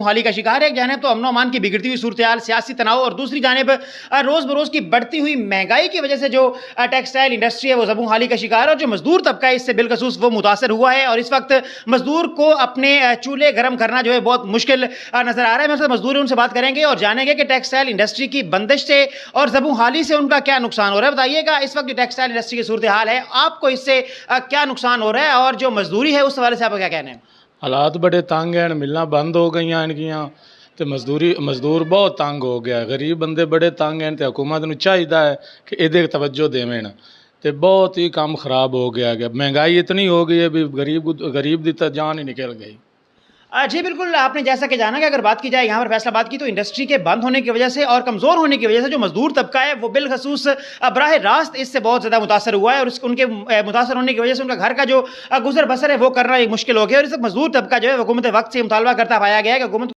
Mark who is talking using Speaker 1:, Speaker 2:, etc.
Speaker 1: हाल ही का शिकार है। एक जानिब तो अमन अमान की बिगड़ती हुई सूरत-ए-हाल, सियासी तनाव और दूसरी जानिब रोज़ बरोज़ की बढ़ती हुई महंगाई की वजह से जो टेक्सटाइल इंडस्ट्री है वो ज़बूं हाली का शिकार है और जो मज़दूर तबका है इससे बिलख़ुसूस वो मुतासर हुआ है और इस वक्त मज़दूर को अपने चूल्हे गर्म करना जो है बहुत मुश्किल नज़र आ रहा है। मेरे साथ मज़दूर हैं, उनसे बात करेंगे और जानेंगे कि टेक्सटाइल इंडस्ट्री की बंदिश से और ज़बूं हाली से उनका क्या नुकसान हो रहा है। बताइएगा इस वक्त जो टेक्सटाइल इंडस्ट्री की सूरत-ए-हाल है, आपको इससे क्या नुकसान हो रहा है और जो मज़दूरी है उस हवाले से आपका क्या कहना है?
Speaker 2: हालात बड़े तंग हैं, मिलना बंद हो गई इनकियां ते मजदूर बहुत तंग हो गया। गरीब बंदे बड़े तंग हैं ते हुकूमत नूं चाहिदा है कि इहदे तवज्जो देवें ते बहुत ही काम खराब हो गया है। महंगाई इतनी हो गई है भी गरीब दी तो जान ही निकल गई।
Speaker 1: जी बिल्कुल, आपने जैसा कि जाना कि अगर बात की जाए यहाँ पर फैसलाबाद की तो इंडस्ट्री के बंद होने की वजह से और कमज़ोर होने की वजह से जो मज़दूर तबका है वो बिलख़ुसूस बराह रास्त इससे बहुत ज़्यादा मुतासर हुआ है और उनके मुतासर होने की वजह से उनका घर का जो गुज़र बसर है वो करना एक मुश्किल हो गया और इस मज़दूर तबका जो है हुकूमत वक्त से मुतालबा करता पाया गया है कि हुकूमत